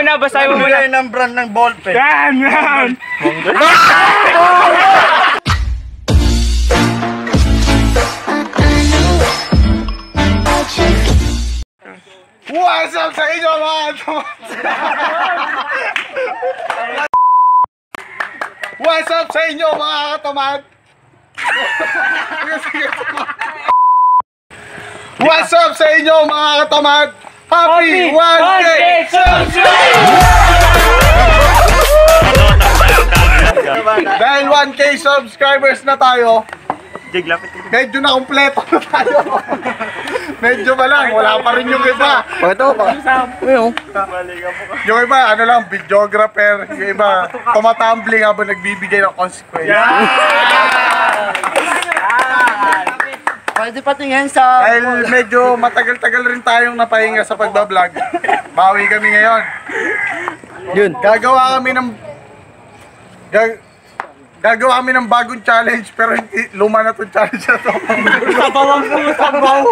muna, basahin mo muna. Bigay ng brand ng ballpen. Yan! What's up sa inyo mga tomat? What's up sa inyo mga katomat? What's up sa inyo mga katomat? Happy 1K subscribers! Dahil 1K subscribers na tayo, medyo na kumpleto na tayo. Medyo ba lang, wala pa rin yung iba. Ito pa. Yung iba, ano lang, videographer. Yung iba, tumatumbling habang nagbibigay ng consequence. Pwede patingin sa... Dahil medyo matagal-tagal rin tayong napahinga sa pagbablog. Bawi kami ngayon. Yun. Gagawa kami ng bagong challenge, pero hindi, luma na itong challenge na ito. Sabawang po, sabaw!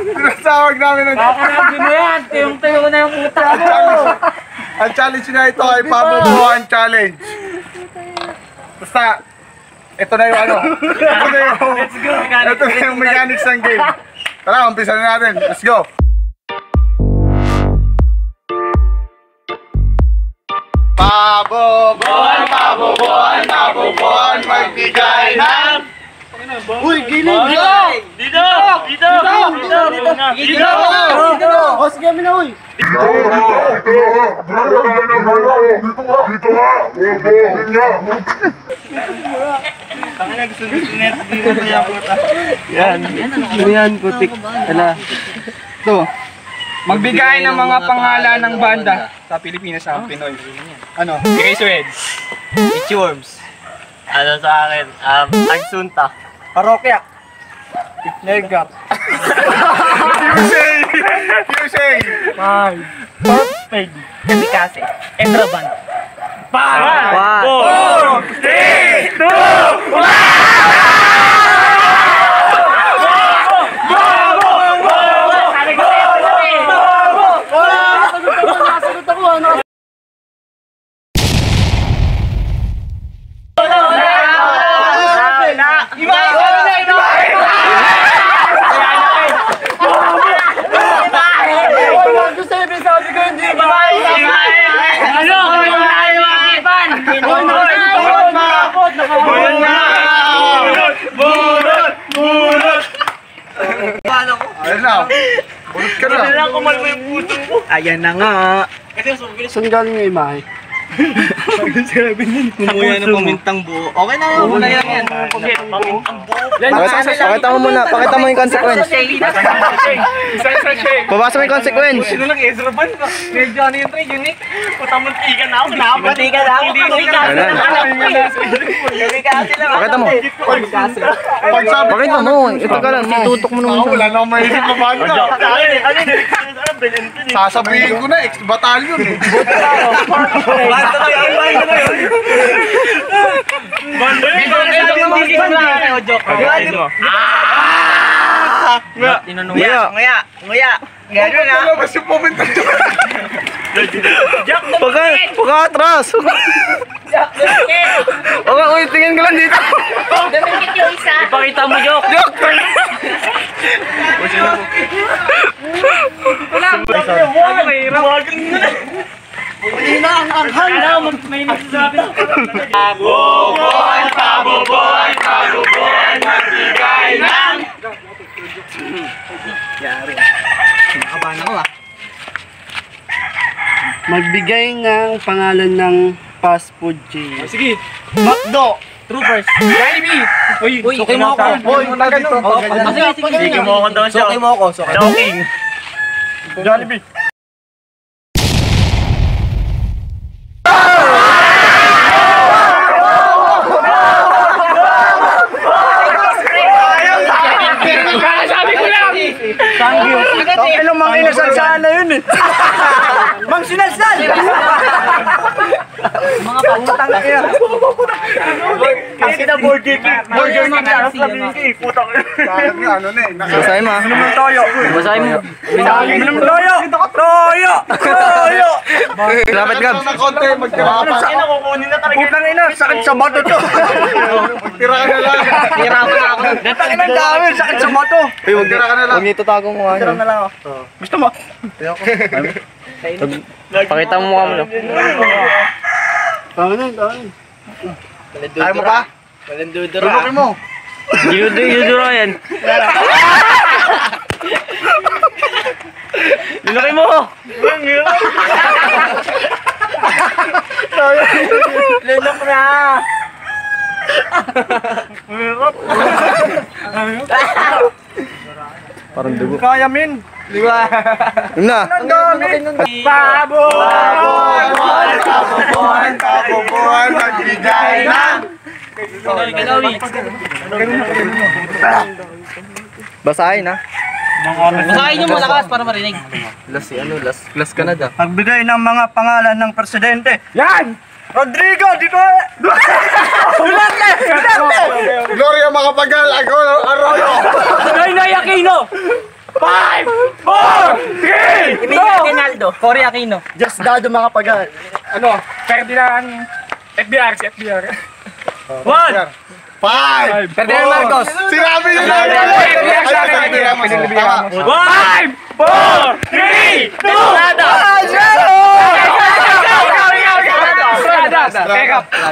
Tinasawag namin ng... Kakarabi mo yan! Tiyong-tiyo na yung puta mo! Ang challenge na ito ay pabubuhan challenge. Basta, ito na yung ano. Ito na yung mechanics ng game. Tara, umpisa na natin. Let's go! Pabubuhan, pabubuhan, pabubuhan, magbigay ng... Uy, gilid! Dito! O, sige kami na, uy! Yan, putik. Ala. Ito. Magbigay ng mga pangalan ng banda sa Pilipinas sa Pinoy. Ano? Erase Reds. Itchworms. Ano sa akin? Agsunta. Parokya. Nergap. Yusei! Perfect. Kamikaze. Entraban. 5, 4, 3, 2, 1! Ayun na. Bulot ka na. Ayan na nga. Saan galing yung imahe? Kumuya ng pamintang buo. Okay na yun. Muna yan. Pamintang buo. Pakita mo muna, pakita mo yung consequence. Babasa mo yung consequence. Sino lang Ezra Ban? Medyo ano yung tray, unique. Putamuntikan na ako. Putamuntikan na ako. Pakita mo. Pakita mo. Ito ka lang, tutok mo naman. Wala na akong maisip na banda. Sasabihin ko na, ex-batalyon eh. Basta na yun. Nguya. Gano'n na. Labas yung pumunta dyan. Pagka atras. Okay, uy, tingin ka lang dito. Dumikit yung isa. Ipakita mo, Jok. Hindi na ang anghang na. May nagsasabi. Pabubuhan, magbigay ng... Magbigay ng pangalan ng fast food chain. Sige. McDo! Troopers. Jollibee. Uy, Suki mo ako. Boy, punta dito. Sige mo ako daw siya. Suki mo ako. Joking. Jollibee. Sabi ko lang. Thank you. Ilang mga inasal na yun eh. Mang sinasal! Mga pangutang kaya. Kasi na Burger King. Burger King na. Sayang nga, ano na eh. Basahin mo. Minum ng toyo. Basahin mo. Minum ng toyo. Lapit ka. Ng konti, magtira ka pa. Putang ina, sakit sa bato to. Magtira ka na lang. Tangin ang dami, sakit sa bato. Uy, wag Magtira ka na lang. Huwag niyo itatago mo nga niyo. lang ako. Gusto mo? Pakita mo mukha mo no. Ayaw mo pa? Tulukin mo. Yuduro yan. Lulaki mo! Lunok na. Parang dugo. Kaya min. Di ba? Yun na. Ang dami. Kabubuhan, magbigay ng. Basahin ha. Basahin niyo malakas para marinig. Last ka na da. Magbigay ng mga pangalan ng presidente. Yan! Rodrigo, dito! Ulat na! Gloria Macapagal, Arroyo. Noynoy Aquino! 5, 4, 3, Emilio Aguinaldo. Cory Aquino. Just Dado Macapagal. Ano? Ferdinand FBR, si FBR. 1, 5. Ferdinand Marcos. Sinabi niyo na. Tama. 5, 4, 3, 2, 1,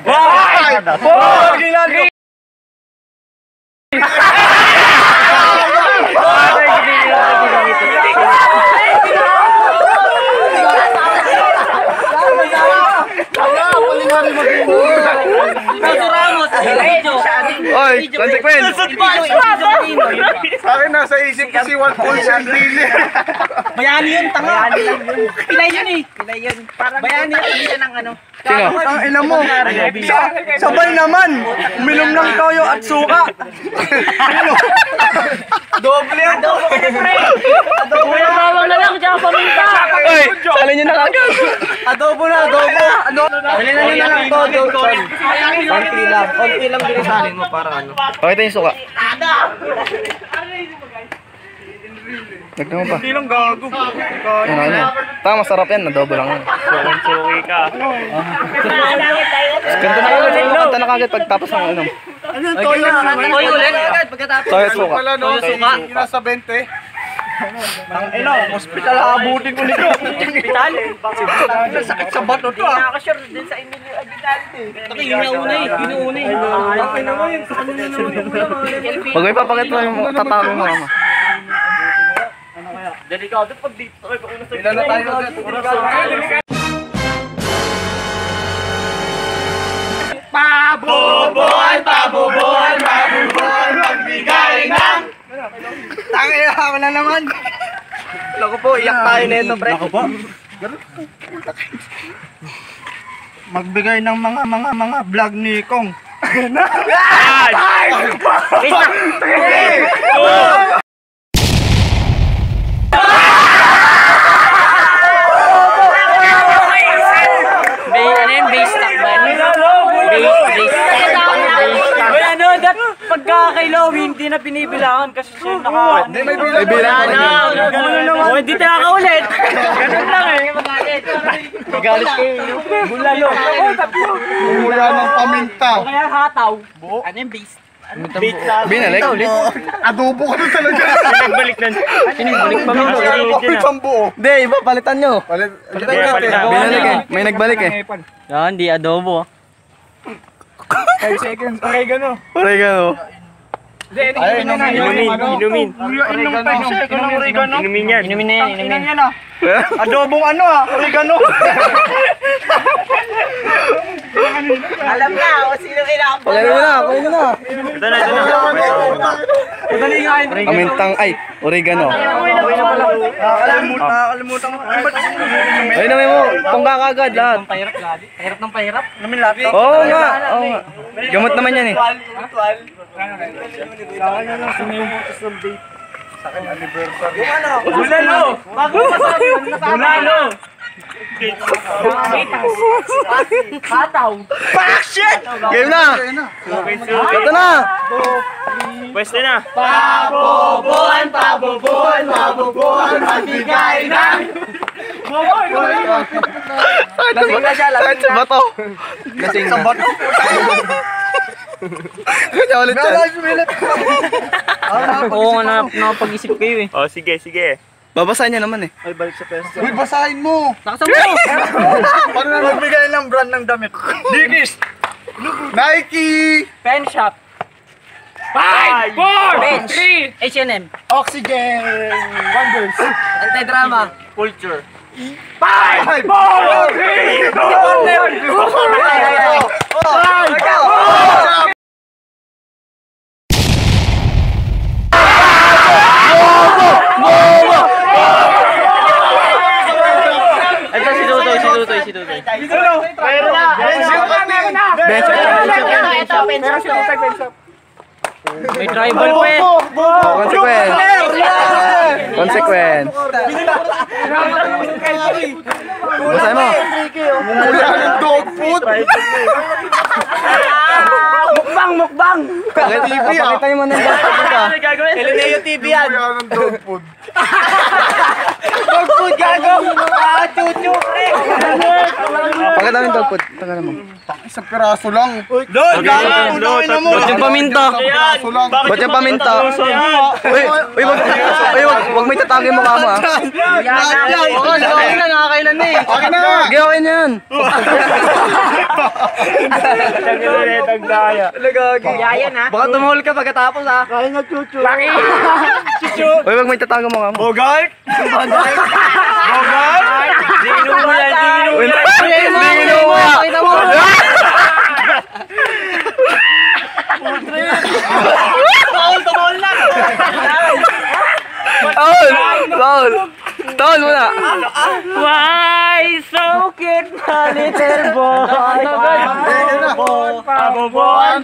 4, 3, Oy, consequence! Sa akin nasa isip kasi one full sandili. Bayani yun, tanga. Pilay yun eh. Pilay yun. Bayani yun ng ano. Sino? Ang ina mo. Sabay naman. Uminom ng toyo at suka. Doble yan. Adobo na. Bawang na lang, tsaka paminta. Oy, sali nyo na kagad. Adobo na, adobo. Dali na nyo na lang todo. Konti lang. Konti lang bilisanin mo para ano. Okay, ito yung suka. Nagtama pa. Hindi lang gago. Ano yan? Tama, masarap yan. Nadobo lang yan. Suki ka. Ganito na yun. Kanta na kagad pagtapos ng ano. Toyo ulit. Pagkatapos. Toyo suka. Wala no, Suka. nasa 20. Ang ina, hospital abutin ko nito. Hospital? Sakit sa bato to. Hindi nakaka-sure din sa Emilio Aguinaldo. Taki, yun una eh. Okay naman yun. Pag may papakita mo yung tatawin mo mama. Delikado pag dito. Ilan na tayo agad? Pabubuhan, magbigay ng. Tangina ako na naman. Loko po, iyak tayo nito, pre. Loko po. Magbigay ng mga vlog ni Kong. Pagka kay Lowy, hindi na pinibilangan kasi siya naka... May bilang Oh, hindi tayo nakaulit. Ganun lang eh. Magalit kayo. Bulalo. Mula ng paminta. Kaya hataw. Ano yung base? Binalik? Adobo ka na talaga. Pinagbalik pa Isang buo. Hindi, iba, palitan nyo. Palitan natin. Binalik eh. May nagbalik eh. Yan, di adobo. 5 seconds. Oregano. Oregano. Inumin. Inumin yan. Inumin na yan. Adobong ano oregano. Alam na o sino kinakabahan. Pagano mo na, pagano na. Ito na. Amintang, ay, oregano. Nakakalimutan ko. Ay, namin mo, tungga kagad lahat. Pahirap ng pahirap. Namin lahat. Oo nga, oo nga. Gamot naman yan eh. Bulalo! Bago masabi, bulalo! Hataw! Fuck shit! Game na! Ito na! Pweste na! Pabubuhan, magbigay ng. Lasing na siya, lasing na. Sa bato. Lasing na. Sa bato. Kanya ulit yan. Oo nga, nakapag-isip kayo eh. Oh, sige, sige. Babasahin niya naman eh. Uy, basahin mo! Nakasan mo! Paano na magbigay ng brand ng damit? Dickies! Nike! Pen shop. 5, 4, 3. H&M. Oxygen! Wonders! Anti-drama. Culture. 5, 4, 3, 2, 1! Ito si Tutoy. Meron na! Bench. Ito, pencil. May tribal pa eh. Consequence. Consequence. Basahin mo. Mula ng dog food! Mukbang! Pakita niyo mo ng bato dito. Elineo TV yan. Mula ng dog food! Food gago! Chuchu! Pakita mo yung dog food. Pakita mo. Isang piraso lang! Ba't yung paminta? Piraso lang! Ba't yung paminta? Wag may tatagay mo kamo ah. Okay na, nakakailan na eh. Okay na! Sige, okay na yan. Yaya na. Baka tumahol ka pagkatapos ha. Kaya nga chuchu. Uy, wag may tatagay mo kamo. Bogart! Dino mo yan, dino mo yan. Dino mo yan. Pakita mo. Tumahol na. Taon muna. Why so cute, my little boy?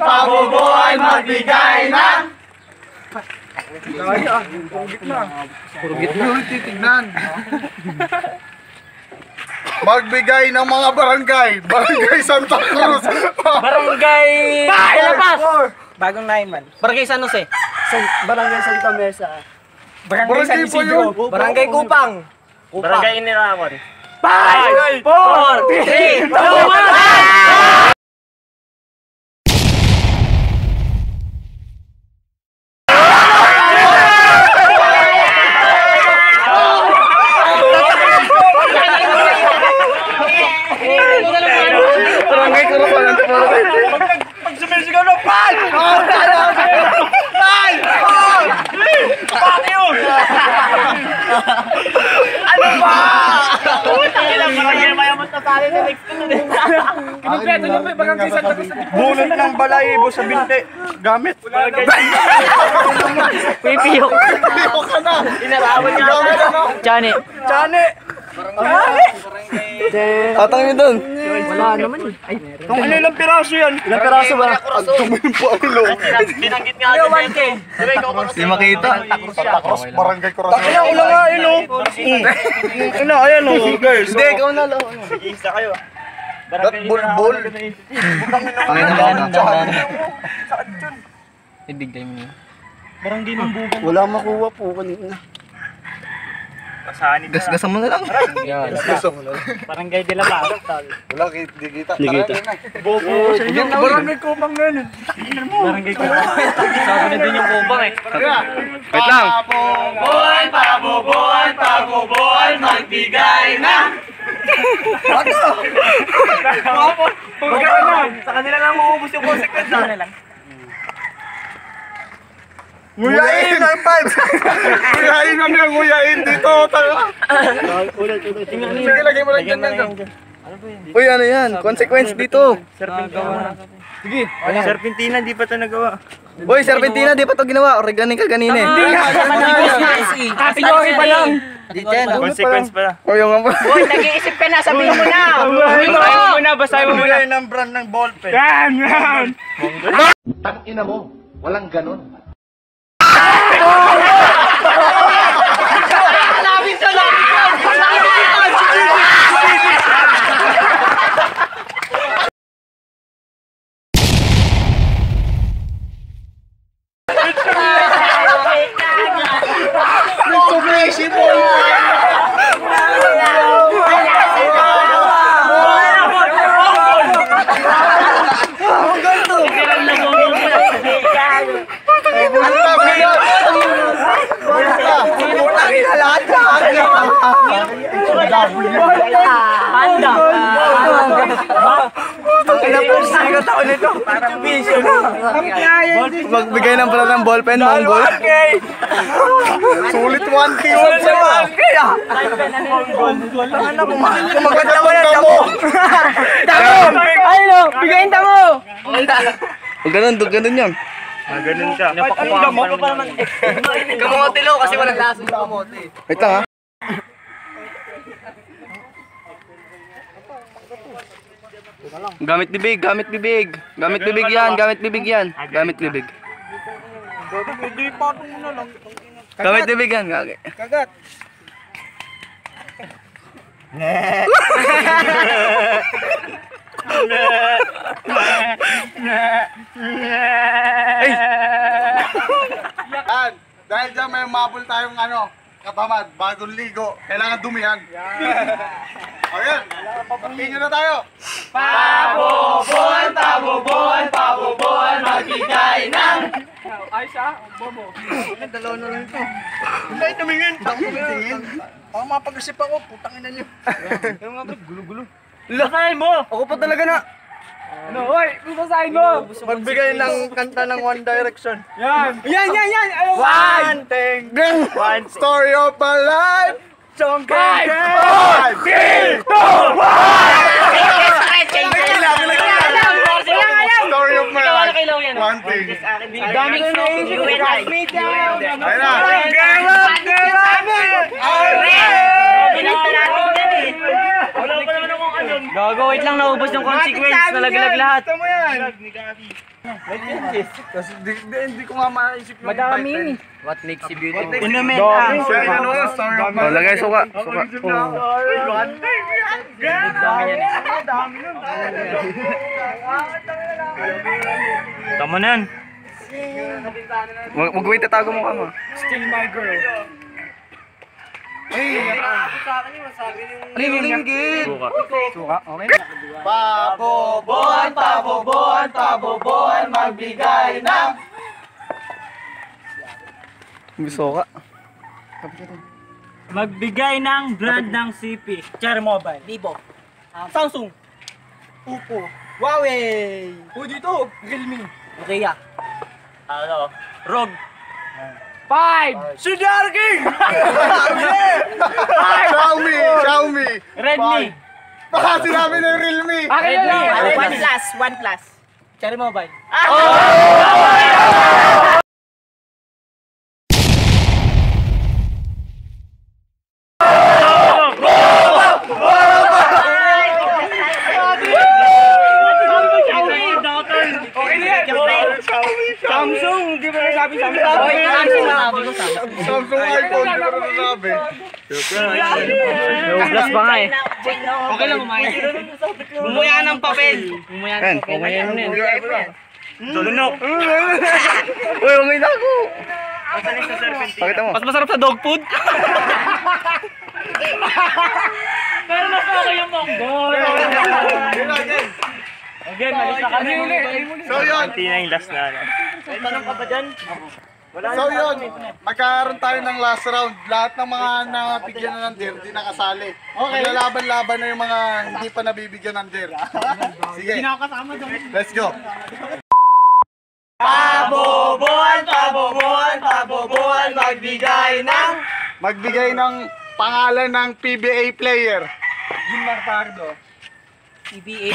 Pabubuan, magbigay na! Puro gitna. Titignan. Magbigay ng mga barangay. Barangay Santa Cruz. Barangay Palapas. Bagong Naiman. Barangay San Jose. Barangay po yun. Barangay Kupang. Barangay Iniramon. 5, 4, 3, 2, 1. Barangay Kurupan. Pag sumisigaw na, 5! Fuck you! Ano ba? Barangay Mayamot na tali na next to na. Kinumpleto niyo pa yung barangay Santa Cruz. Bunot ng balahibo sa binte. Gamit. Pipiyok. Ayaw ka na. Inarawan niya ako. Chane. Chane! Tatang nyo dun. Wala naman eh. Ay, Kung ano ilang piraso yan? Ilang peraso ba? Ang tumingin po ang ulo. Binanggit nga ako. 1K. Di makita. Santa Cruz, barangay Corazon. Kaya ulo nga yun o. Ano, ayan o. Guys. Hindi, ikaw na lang. Isa kayo. That bulbul. Ibigay mo yun. Barangay ng bugan. Wala makuha po kanina. Pasahan ito. Gasgasan mo na lang. Gusto mo na. Barangay de la Paz. Wala, di kita. Bobo. Barangay Kupang na yun. Barangay Kupang. Sabi na din yung Kupang eh. Wait lang. Pabubuan, magbigay na! Sa kanila lang maubos yung consequence sa kanila. Nguyain ang times! Nguyain kami ang nguyain dito! Sige, lagay mo lang dyan. Uy, ano yan? Consequence dito. Sige. Serpentina, di pa ito nagawa. Uy, Serpentina, di pa to ginawa. Oreganin ka kanina eh. Kategory pa lang. Consequence pala. O yung nga Uy, nag-iisip ka na, sabihin mo na. Basahin mo muna ng brand ng ballpen. Tangina mo, walang ganon. Sigat ako nito. Magbigay ng pala ng ballpen, Monggol. Sulit 1K subs na. Kumagat naman yan, damo. Ano? Bigayin mo! Ganun yan. Ganun siya. Napakapaman pa naman. Kamote lo kasi walang laso yung kamote. Wait lang ha. Gamit bibig, gamit bibig. Gamit bibig yan, gamit bibig yan. Gamit bibig. Gamit bibig yan, gagi. Kagat. Yan. Dahil dyan may mabul tayong katamad, bagong ligo. Kailangan dumihan. Ayan. Papatingin na tayo. Paboboan, magbigay ng... Baka mapag-isip ako, putang ina nyo. Lasahin mo! Ako pa talaga na. Ano, oy, busasahin mo. Magbigay ng kanta ng One Direction. Yan. Ayun. One thing. Story of my life. Song Five, Five, Story of my life. One thing. Dami ko naisip. Classmate yan. Ayun na. Wala pa naman akong ano. Gago, wait lang, naubos yung consequence. Nalaglag lahat. Ito mo yan. Kasi hindi ko nga maisip yung Madami. What makes you beautiful? Inumin Story of my Oh, lagay suka. Suka. Tama na yan. Mag-wait, tatago mo ka mo. Still my girl. Linggit. Suka, okay na. Paboboan, magbigay ng... Gusto ka. Magbigay ng brand ng CP. Cherry Mobile. Vivo. Samsung. Oppo. Huawei. Dito, Realme. Nokia. Ano? ROG. 5. Xiaomi. Redmi. Baka sinabi ng Realme. OnePlus. Cherry Mobile. Samsung, di ba nasabi Samsung? Samsung iPhone, hindi ko na nasabi. Naublas pa nga eh. Okay lang kumain. Bumuya ng papel. Bumuya Yan. ng papel. Tulunok. Uy, umay na ako. Pakita mo. Mas masarap sa dog food. Pero mas okay yung Monggol. Again, malis na kami. So yun, Hindi na yung last na. Tanong ka ba dyan? so yun, magkaroon tayo ng last round. Lahat ng mga nabigyan na ng deer, di nakasali. Okay. Maglalaban-laban na yung mga hindi pa nabibigyan ng deer. Sige, let's go. Paboboan, Magbigay ng pangalan ng PBA player. Jim Martardo. PBA.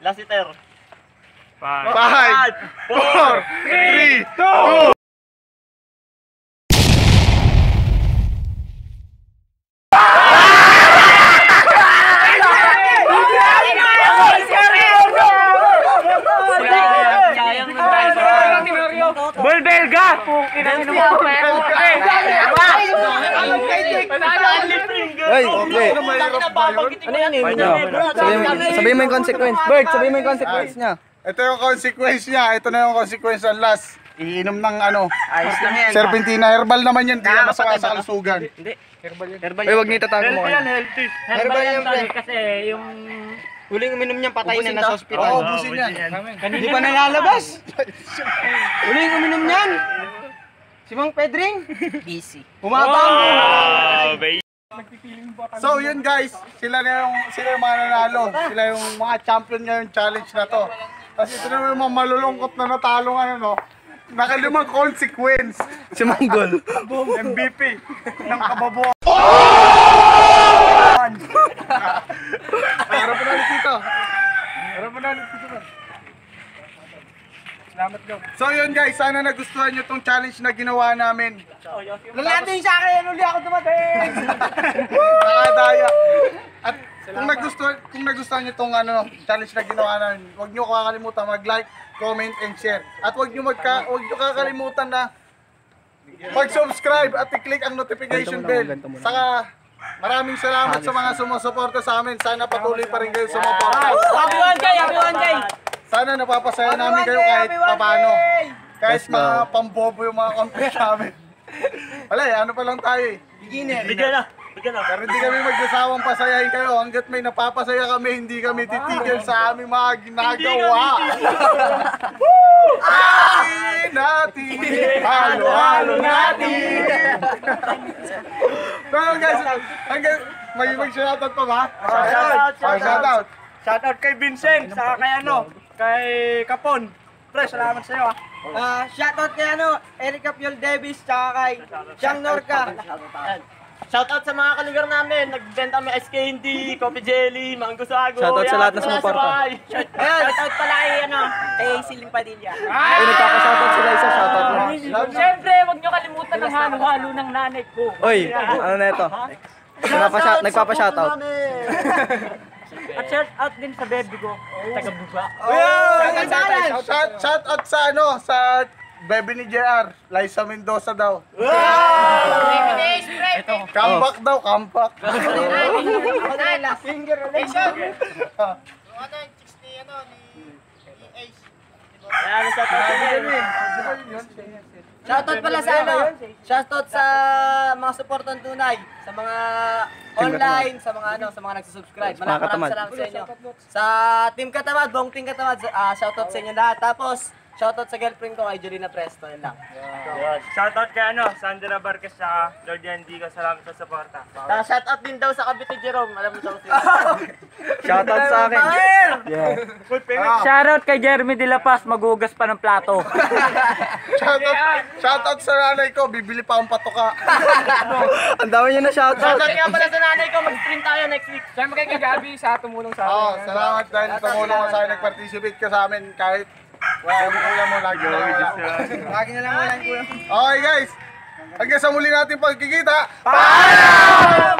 Last iter. 5, 4, 3, 2. Bulbelga! Ay, okay. Ano yan eh? Sabihin mo yung consequence. Bert, sabihin mo yung consequence niya. Ito yung consequence niya. Ito na yung consequence ng last. Iinom ng Ayos lang yan. Serpentina. Herbal naman yan. Di yan masama sa kalusugan. Uy, wag niyo tatago mo kayo. Healthy. Herbal yan, pre. Kasi yung... Huling uminom niyang patay na nasa ospital. Oo, ubusin yan. Hindi pa nalalabas. Huling uminom niyan. Si Mang Pedring. Busy. Umatang! So yun guys, sila yung mga nanalo. Sila yung mga champion ngayong challenge na to. Tapos ito naman yung mga malulungkot na natalo ngayon, no? Nakalimang consequence. Si Manggol. MVP ng kababuan. Harap mo na ulit dito. Harap mo na ulit dito. Salamat daw. So yun guys, sana nagustuhan nyo tong challenge na ginawa namin. Lalati sa akin, uli ako dumating! Nakadaya. At kung nagustuhan nyo tong challenge na ginawa namin, huwag nyo kakalimutan mag-like, comment, and share. At huwag nyo kakalimutan na mag-subscribe at i-click ang notification bell. Saka maraming salamat sa mga sumusuporta sa amin. Sana patuloy pa rin kayo sumuporta. Happy 1K! Sana napapasaya namin kayo kahit papano. Kahit mga pambobo yung mga content namin. Wala ano pa lang tayo eh. Bigyan na! Pero hindi kami magsasawang pasayahin kayo. Hanggat may napapasaya kami, hindi kami titigil sa aming mga ginagawa. Natin! Halo-halo natin! So guys, hanggang may mag-shoutout pa ba? Shoutout! Shoutout kay Vincent, saka kay Kapon. Pre, salamat sa iyo shoutout kay Eric Apiol Davis, saka kay Siang Norca. Shoutout sa mga kalugar namin, nagbenta kami ice candy, coffee jelly, mango sago. Shoutout sa lahat ng sumuporta. Shoutout pala kay Siling Padilla. Ay, nagpapa-shoutout sila isa, shoutout mo. Siyempre, huwag nyo kalimutan ng halo-halo ng nanay ko. Oy, ano na ito? Nagpapa-shoutout. At shout out din sa baby ko, taga Buga. Shoutout sa bebe ni JR, Liza Mendoza daw. Comeback daw, comeback. Shoutout pala sa shoutout sa mga suportan tunay, sa mga online, sa mga nagsusubscribe. Maraming salamat sa inyo. Sa Team Katamad, buong Team Katamad, shoutout sa inyo lahat. Tapos shoutout sa girlfriend ko kay Jolina Presto, yun lang. Shoutout kay Sandra Barquez sa Jordan Diga, salamat sa suporta. Shoutout din daw sa Cavite Jerome, alam mo sa Shoutout sa akin. Yeah. Shoutout kay Jeremy De La Paz, magugas pa ng plato. Shoutout sa nanay ko, bibili pa akong patoka. Ang dami niya na shoutout. Shoutout nga pala sa nanay ko, mag-stream tayo next week. Siyempre kay Gabi sa tumulong sa amin. Salamat dahil tumulong ka sa akin, nag-participate ka sa amin kahit wala mo kuya mo, lagi na lang wala. Lagi na lang wala kuya. Okay guys, hanggang sa muli natin pagkikita. Paalam!